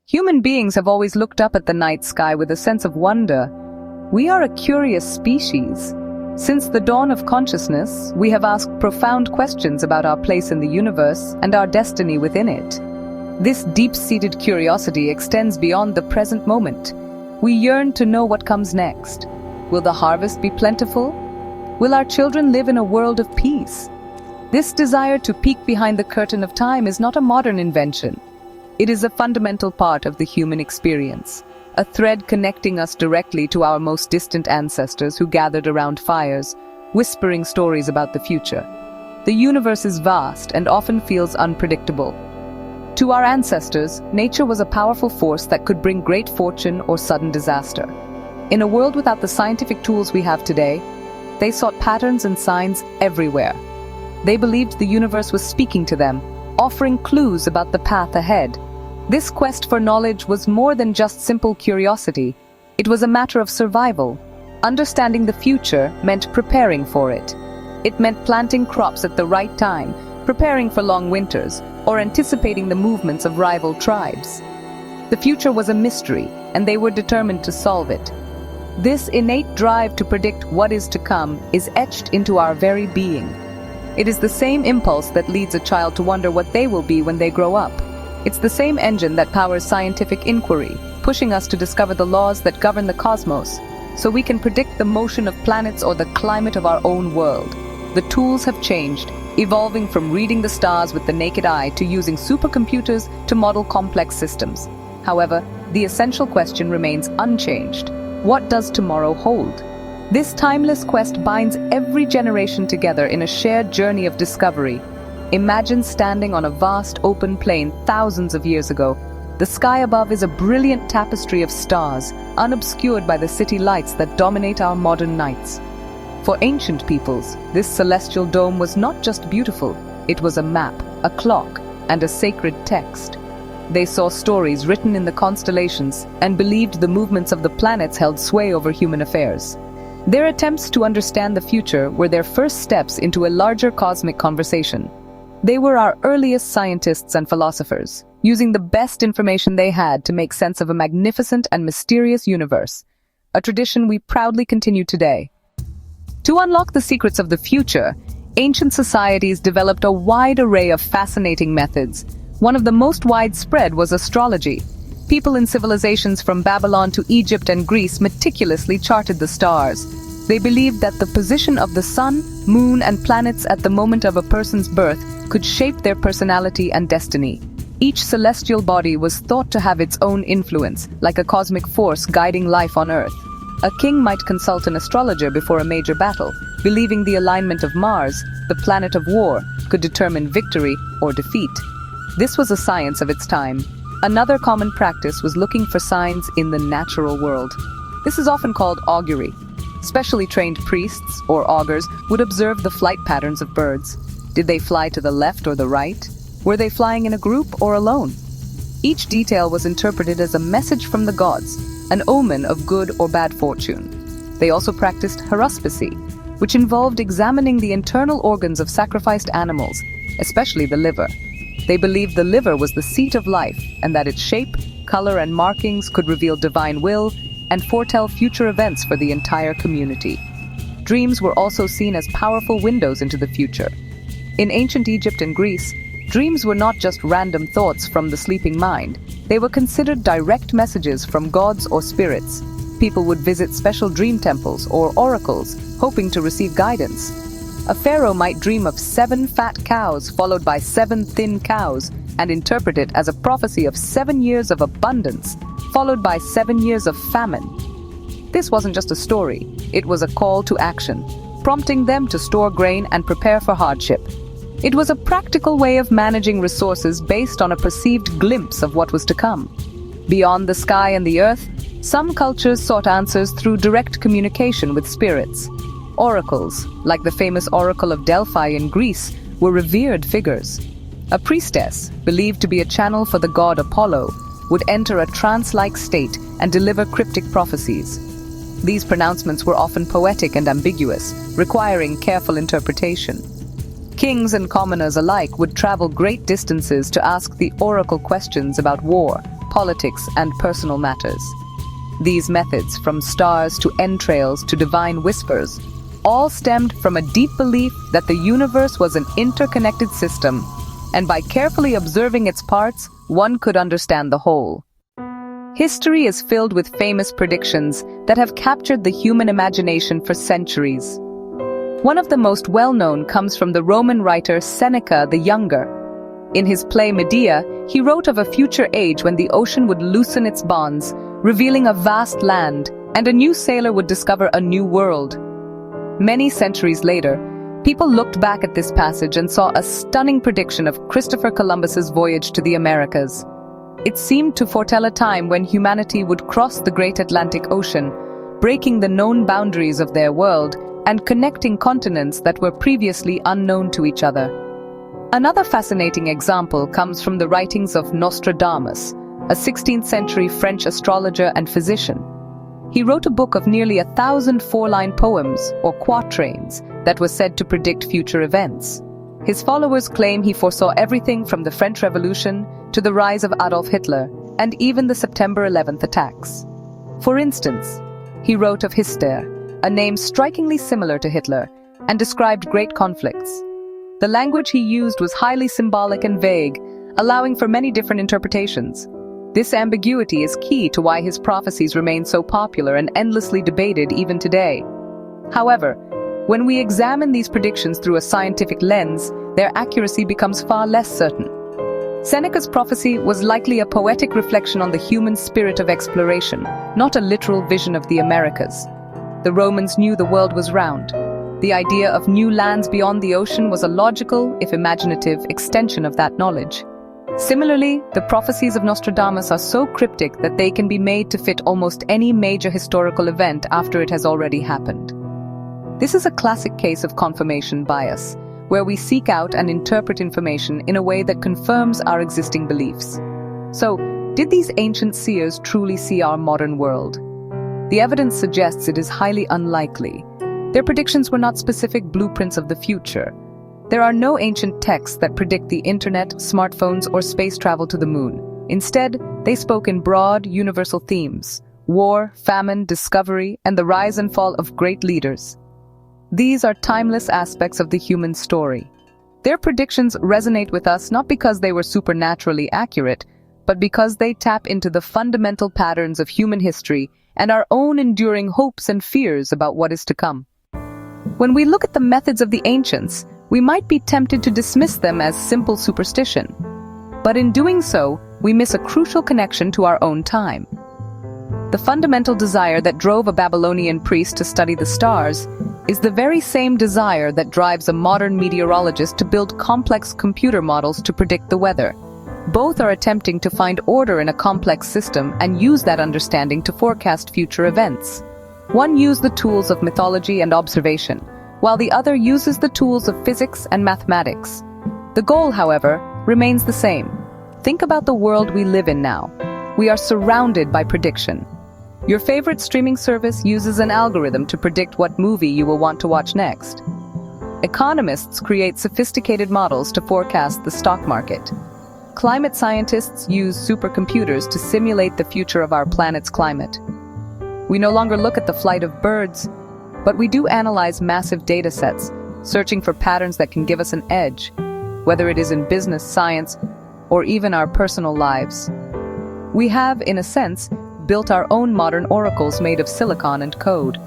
Human beings have always looked up at the night sky with a sense of wonder. We are a curious species. Since the dawn of consciousness, we have asked profound questions about our place in the universe and our destiny within it. This deep-seated curiosity extends beyond the present moment. We yearn to know what comes next. Will the harvest be plentiful? Will our children live in a world of peace? This desire to peek behind the curtain of time is not a modern invention. It is a fundamental part of the human experience, a thread connecting us directly to our most distant ancestors who gathered around fires, whispering stories about the future. The universe is vast and often feels unpredictable. To our ancestors, nature was a powerful force that could bring great fortune or sudden disaster. In a world without the scientific tools we have today, they sought patterns and signs everywhere. They believed the universe was speaking to them, offering clues about the path ahead. This quest for knowledge was more than just simple curiosity. It was a matter of survival. Understanding the future meant preparing for it. It meant planting crops at the right time, preparing for long winters, or anticipating the movements of rival tribes. The future was a mystery, and they were determined to solve it. This innate drive to predict what is to come is etched into our very being. It is the same impulse that leads a child to wonder what they will be when they grow up. It's the same engine that powers scientific inquiry, pushing us to discover the laws that govern the cosmos, so we can predict the motion of planets or the climate of our own world. The tools have changed, evolving from reading the stars with the naked eye to using supercomputers to model complex systems. However, the essential question remains unchanged. What does tomorrow hold? This timeless quest binds every generation together in a shared journey of discovery. Imagine standing on a vast open plain thousands of years ago. The sky above is a brilliant tapestry of stars, unobscured by the city lights that dominate our modern nights. For ancient peoples, this celestial dome was not just beautiful, it was a map, a clock, and a sacred text. They saw stories written in the constellations and believed the movements of the planets held sway over human affairs. Their attempts to understand the future were their first steps into a larger cosmic conversation. They were our earliest scientists and philosophers, using the best information they had to make sense of a magnificent and mysterious universe, a tradition we proudly continue today. To unlock the secrets of the future, ancient societies developed a wide array of fascinating methods. One of the most widespread was astrology. People in civilizations from Babylon to Egypt and Greece meticulously charted the stars. They believed that the position of the sun, moon, and planets at the moment of a person's birth could shape their personality and destiny. Each celestial body was thought to have its own influence, like a cosmic force guiding life on Earth. A king might consult an astrologer before a major battle, believing the alignment of Mars, the planet of war, could determine victory or defeat. This was a science of its time. Another common practice was looking for signs in the natural world. This is often called augury. Specially trained priests, or augurs, would observe the flight patterns of birds. Did they fly to the left or the right? Were they flying in a group or alone? Each detail was interpreted as a message from the gods, an omen of good or bad fortune. They also practiced haruspicy, which involved examining the internal organs of sacrificed animals, especially the liver. They believed the liver was the seat of life, and that its shape, color, and markings could reveal divine will and foretell future events for the entire community. Dreams were also seen as powerful windows into the future. In ancient Egypt and Greece, dreams were not just random thoughts from the sleeping mind. They were considered direct messages from gods or spirits. People would visit special dream temples or oracles, hoping to receive guidance. A pharaoh might dream of 7 fat cows followed by 7 thin cows and interpret it as a prophecy of 7 years of abundance, followed by 7 years of famine. This wasn't just a story, it was a call to action, prompting them to store grain and prepare for hardship. It was a practical way of managing resources based on a perceived glimpse of what was to come. Beyond the sky and the earth, some cultures sought answers through direct communication with spirits. Oracles, like the famous Oracle of Delphi in Greece, were revered figures. A priestess, believed to be a channel for the god Apollo, would enter a trance-like state and deliver cryptic prophecies. These pronouncements were often poetic and ambiguous, requiring careful interpretation. Kings and commoners alike would travel great distances to ask the oracle questions about war, politics, and personal matters. These methods, from stars to entrails to divine whispers, all stemmed from a deep belief that the universe was an interconnected system, and by carefully observing its parts, one could understand the whole. History is filled with famous predictions that have captured the human imagination for centuries. One of the most well-known comes from the Roman writer Seneca the Younger. In his play Medea, he wrote of a future age when the ocean would loosen its bonds, revealing a vast land, and a new sailor would discover a new world. Many centuries later, people looked back at this passage and saw a stunning prediction of Christopher Columbus's voyage to the Americas. It seemed to foretell a time when humanity would cross the great Atlantic Ocean, breaking the known boundaries of their world and connecting continents that were previously unknown to each other. Another fascinating example comes from the writings of Nostradamus, a 16th century French astrologer and physician. He wrote a book of nearly 1,000 four-line poems, or quatrains, that was said to predict future events. His followers claim he foresaw everything from the French Revolution to the rise of Adolf Hitler, and even the September 11th attacks. For instance, he wrote of Hister, a name strikingly similar to Hitler, and described great conflicts. The language he used was highly symbolic and vague, allowing for many different interpretations. This ambiguity is key to why his prophecies remain so popular and endlessly debated even today. However, when we examine these predictions through a scientific lens, their accuracy becomes far less certain. Seneca's prophecy was likely a poetic reflection on the human spirit of exploration, not a literal vision of the Americas. The Romans knew the world was round. The idea of new lands beyond the ocean was a logical, if imaginative, extension of that knowledge. Similarly, the prophecies of Nostradamus are so cryptic that they can be made to fit almost any major historical event after it has already happened. This is a classic case of confirmation bias, where we seek out and interpret information in a way that confirms our existing beliefs. So, did these ancient seers truly see our modern world? The evidence suggests it is highly unlikely. Their predictions were not specific blueprints of the future. There are no ancient texts that predict the internet, smartphones, or space travel to the moon. Instead, they spoke in broad, universal themes: war, famine, discovery, and the rise and fall of great leaders. These are timeless aspects of the human story. Their predictions resonate with us not because they were supernaturally accurate, but because they tap into the fundamental patterns of human history and our own enduring hopes and fears about what is to come. When we look at the methods of the ancients, we might be tempted to dismiss them as simple superstition. But in doing so, we miss a crucial connection to our own time. The fundamental desire that drove a Babylonian priest to study the stars is the very same desire that drives a modern meteorologist to build complex computer models to predict the weather. Both are attempting to find order in a complex system and use that understanding to forecast future events. One used the tools of mythology and observation, while the other uses the tools of physics and mathematics. The goal, however, remains the same. Think about the world we live in now. We are surrounded by prediction. Your favorite streaming service uses an algorithm to predict what movie you will want to watch next. Economists create sophisticated models to forecast the stock market. Climate scientists use supercomputers to simulate the future of our planet's climate. We no longer look at the flight of birds, but we do analyze massive data sets, searching for patterns that can give us an edge, whether it is in business, science, or even our personal lives. We have, in a sense, built our own modern oracles made of silicon and code.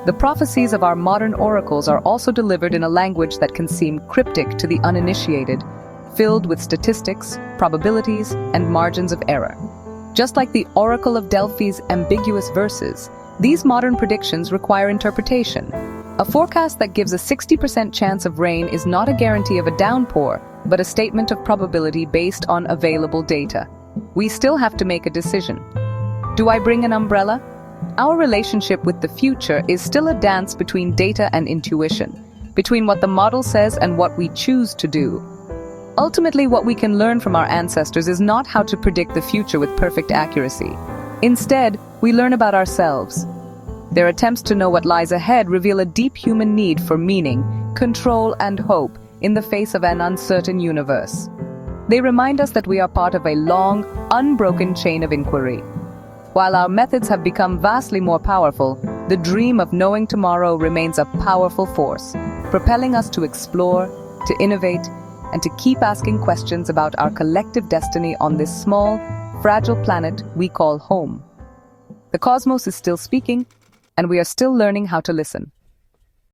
The prophecies of our modern oracles are also delivered in a language that can seem cryptic to the uninitiated, filled with statistics, probabilities, and margins of error. Just like the Oracle of Delphi's ambiguous verses, these modern predictions require interpretation. A forecast that gives a 60% chance of rain is not a guarantee of a downpour, but a statement of probability based on available data. We still have to make a decision. Do I bring an umbrella? Our relationship with the future is still a dance between data and intuition, between what the model says and what we choose to do. Ultimately, what we can learn from our ancestors is not how to predict the future with perfect accuracy. Instead, we learn about ourselves. Their attempts to know what lies ahead reveal a deep human need for meaning, control, and hope in the face of an uncertain universe. They remind us that we are part of a long, unbroken chain of inquiry. While our methods have become vastly more powerful, the dream of knowing tomorrow remains a powerful force, propelling us to explore, to innovate, and to keep asking questions about our collective destiny on this small, fragile planet we call home. The cosmos is still speaking, and we are still learning how to listen.